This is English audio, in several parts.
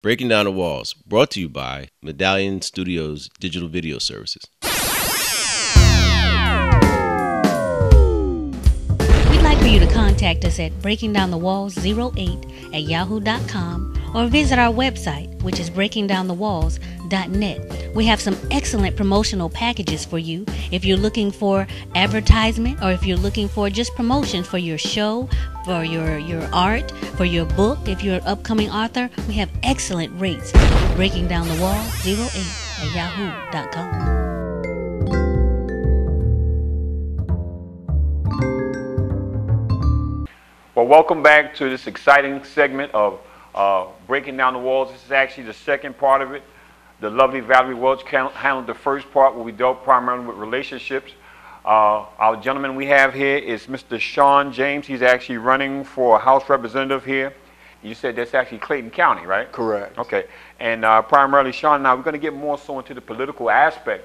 Breaking Down the Walls, brought to you by Medallion Studios Digital Video Services. We'd like for you to contact us at breakingdownthewalls08@yahoo.com or visit our website, which is breakingdownthewalls.net. We have some excellent promotional packages for you if you're looking for advertisement or if you're looking for just promotions for your show, for your art, for your book. If you're an upcoming author, we have excellent rates. breakingdownthewalls08@yahoo.com. Well, welcome back to this exciting segment of Breaking Down the Walls. This is actually the second part of it. The lovely Valerie Welch handled the first part where we dealt primarily with relationships. Our gentleman we have here is Mr. Shawn James. He's actually running for House Representative here. You said that's actually Clayton County, right? Correct. Okay. And primarily, Shawn, now we're going to get more so into the political aspect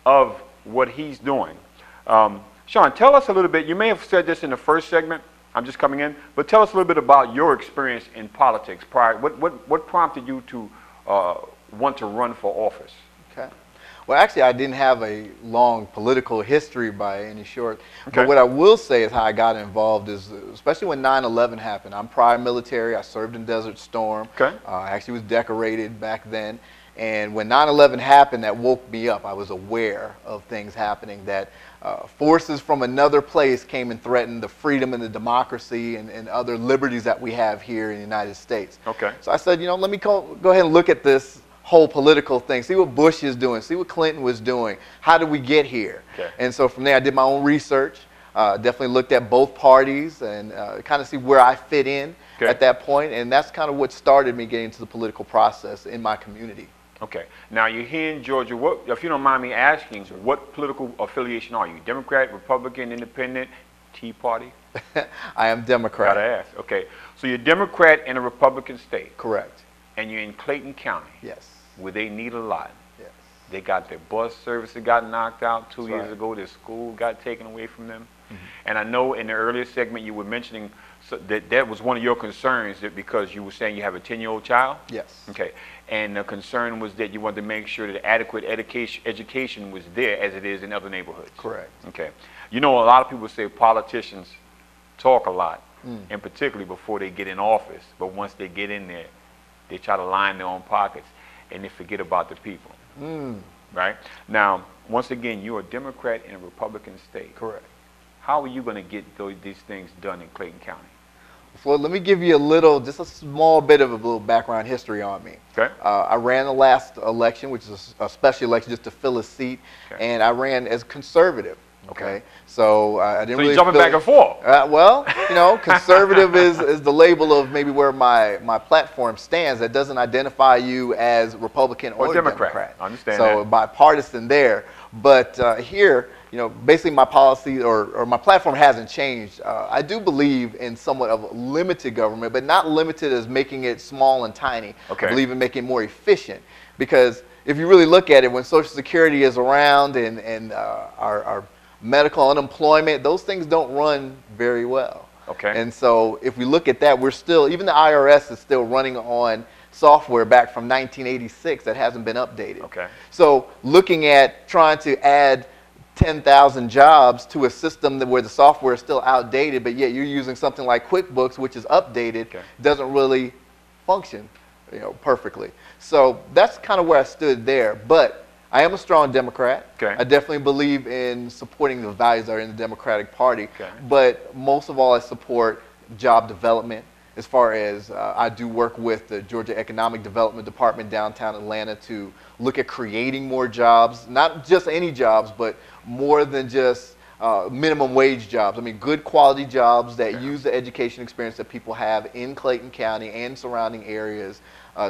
of what he's doing. Shawn, tell us a little bit. You may have said this in the first segment. I'm just coming in, but tell us a little bit about your experience in politics prior. What prompted you to want to run for office? Okay. Well, actually, I didn't have a long political history by any short. Okay. But what I will say is how I got involved is, especially when 9/11 happened. I'm prior military. I served in Desert Storm. Okay. I actually was decorated back then. And when 9/11 happened, that woke me up. I was aware of things happening, that forces from another place came and threatened the freedom and the democracy and other liberties that we have here in the United States. Okay. So I said, you know, let me go ahead and look at this whole political thing, see what Bush is doing, see what Clinton was doing. How did we get here? Okay. And so from there, I did my own research. Definitely looked at both parties and kind of see where I fit in at that point. And that's kind of what started me getting into the political process in my community. Okay. Now you're here in Georgia. What, if you don't mind me asking, what political affiliation are you? Democrat, Republican, Independent, Tea Party? I am Democrat. Gotta ask. Okay. So you're Democrat in a Republican state. Correct. And you're in Clayton County. Yes. Where they need a lot. Yes. They got their bus service that got knocked out two That's years right. ago. Their school got taken away from them. And I know in the earlier segment you were mentioning that was one of your concerns, that because you were saying you have a 10-year-old child? Yes. Okay. And the concern was that you wanted to make sure that adequate education was there as it is in other neighborhoods. Correct. Okay. You know, a lot of people say politicians talk a lot, and particularly before they get in office. But once they get in there, they try to line their own pockets, and they forget about the people. Right? Now, once again, you're a Democrat in a Republican state. Correct. How are you going to get these things done in Clayton County? Floyd, let me give you just a small bit of a little background history on me. Okay. I ran the last election, which is a special election just to fill a seat, and I ran as conservative. Okay. So I didn't So really you're jumping back and forth. Well, you know, conservative is the label of maybe where my platform stands. That doesn't identify you as Republican or Democrat. I understand so that. bipartisan there. But here, you know, basically my policy or my platform hasn't changed. I do believe in somewhat of limited government, but not limited as making it small and tiny. Okay. I believe in making it more efficient, because if you really look at it, when Social Security is around and our medical unemployment, those things don't run very well. Okay. And so if we look at that, we're still, even the IRS is still running on software back from 1986 that hasn't been updated. Okay. So looking at trying to add 10,000 jobs to a system where the software is still outdated, but yet you're using something like QuickBooks, which is updated, doesn't really function, you know, perfectly. So that's kind of where I stood there. But I am a strong Democrat. Okay. I definitely believe in supporting the values that are in the Democratic Party. Okay. But most of all, I support job development. As far as I do work with the Georgia Economic Development Department downtown Atlanta to look at creating more jobs, not just any jobs, but more than just minimum wage jobs. I mean, good quality jobs that use the education experience that people have in Clayton County and surrounding areas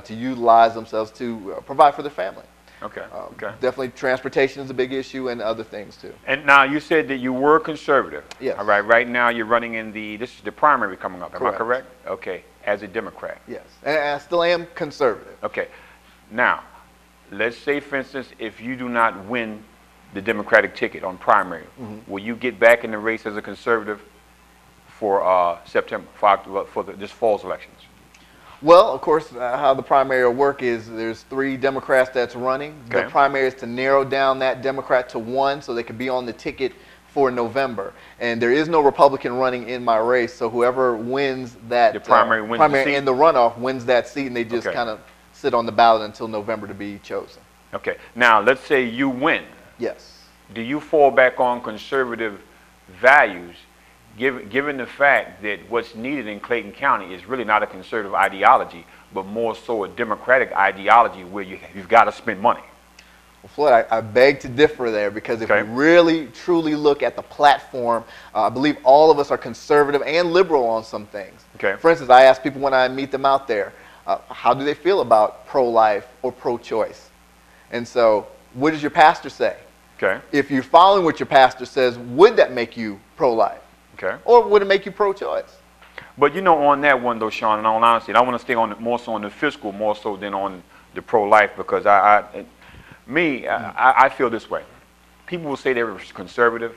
to utilize themselves to provide for their family. Okay. Okay. Definitely transportation is a big issue and other things too. And now you said that you were conservative. Yes. All right. Right now you're running in this is the primary coming up. Am Correct. I correct? Okay. As a Democrat. Yes. And I still am conservative. Okay. Now, let's say, for instance, if you do not win the Democratic ticket on primary, will you get back in the race as a conservative for September, for this fall's elections? Well, of course, how the primary will work is there's 3 Democrats that's running. Okay. The primary is to narrow down that Democrat to 1 so they can be on the ticket for November. And there is no Republican running in my race, so whoever wins that The primary wins the seat? and the runoff wins that seat, and they just Okay. kind of sit on the ballot until November to be chosen. Okay. Now, let's say you win. Yes. Do you fall back on conservative values, given the fact that what's needed in Clayton County is really not a conservative ideology, but more so a democratic ideology where you've got to spend money? Well, Floyd, I beg to differ there, because if Okay. we really, truly look at the platform, I believe all of us are conservative and liberal on some things. Okay. For instance, I ask people when I meet them out there, how do they feel about pro-life or pro-choice? And so, what does your pastor say? Okay. If you're following what your pastor says, would that make you pro-life? Okay. Or would it make you pro-choice? But you know, on that one though, Shawn, in all honesty, and I want to stay on more so on the fiscal, more so than on the pro-life, because I feel this way. People will say they're conservative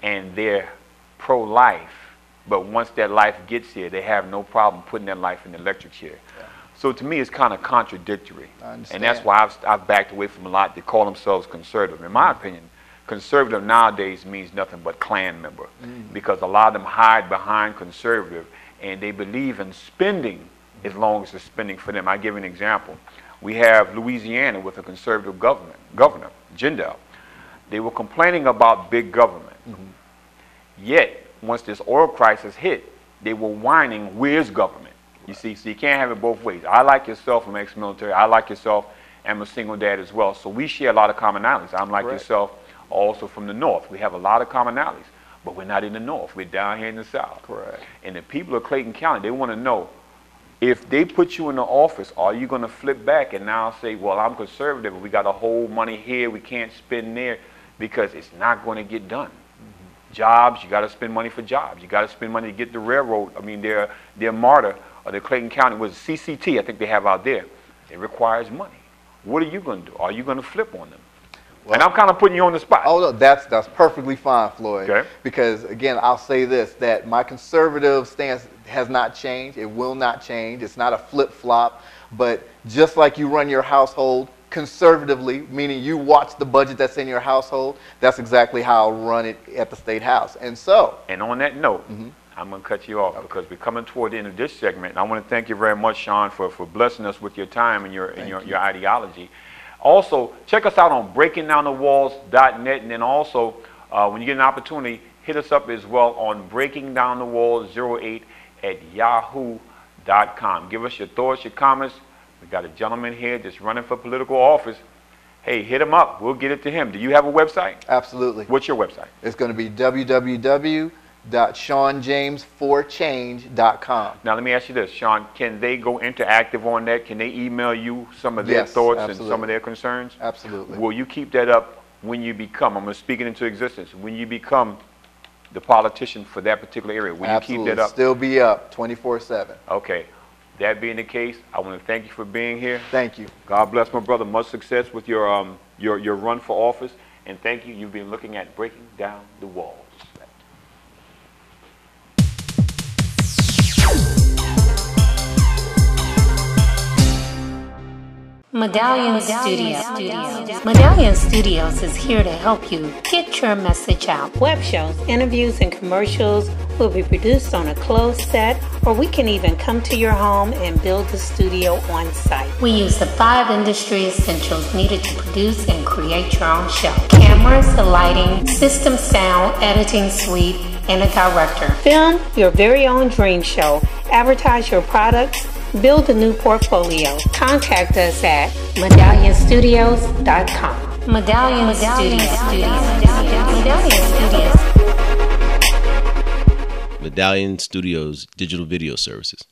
and they're pro-life, but once that life gets here, they have no problem putting that life in the electric chair. Yeah. So to me, it's kind of contradictory. I understand. And that's why I've backed away from a lot that call themselves conservative. In my opinion, conservative nowadays means nothing but Klan member, because a lot of them hide behind conservative, and they believe in spending as long as it's spending for them. I give you an example. We have Louisiana with a conservative governor, Jindal. They were complaining about big government. Yet, once this oil crisis hit, they were whining, where's government? You see, so you can't have it both ways. I, like yourself, am ex-military. I, like yourself, am a single dad as well. So we share a lot of commonalities. I'm like Correct. yourself, also from the North. We have a lot of commonalities, but we're not in the North. We're down here in the South. Correct. And the people of Clayton County, they want to know, if they put you in the office, are you going to flip back and now say, well, I'm conservative, but we got to hold money here, we can't spend there, because it's not going to get done. Jobs, you got to spend money for jobs. You got to spend money to get the railroad. I mean, their MARTA, or the Clayton County, was CCT, I think they have out there. It requires money. What are you going to do? Are you going to flip on them? Well, and I'm kind of putting you on the spot. Oh, no, that's perfectly fine, Floyd. Okay. Because, again, I'll say this, that my conservative stance has not changed. It will not change. It's not a flip-flop. But just like you run your household conservatively, meaning you watch the budget that's in your household, that's exactly how I'll run it at the State House. And so... And on that note, I'm going to cut you off because we're coming toward the end of this segment. And I want to thank you very much, Shawn, for blessing us with your time and your ideology. Also, check us out on breakingdownthewalls.net, and then also, when you get an opportunity, hit us up as well on breakingdownthewalls08@yahoo.com. Give us your thoughts, your comments. We got a gentleman here just running for political office. Hey, hit him up. We'll get it to him. Do you have a website? Absolutely. What's your website? It's going to be www.ShawnJamesForChange.com. Now, let me ask you this, Shawn. Can they go interactive on that? Can they email you some of their Yes, thoughts absolutely. and some of their concerns? Absolutely. Will you keep that up when you become, I'm going to speak it into existence, when you become the politician for that particular area? Will Absolutely. you keep that up? Still be up 24/7. Okay. That being the case, I want to thank you for being here. Thank you. God bless my brother. Much success with your run for office. And thank you. You've been looking at Breaking Down the Walls. Medallion Studios. Medallion Studios is here to help you get your message out. Web shows, interviews, and commercials will be produced on a closed set, or we can even come to your home and build the studio on site. We use the 5 industry essentials needed to produce and create your own show: cameras, the lighting, system sound, editing suite, and a director. Film your very own dream show. Advertise your products. Build a new portfolio. Contact us at medallionstudios.com. Medallion Studios. Medallion Studios Digital Video Services.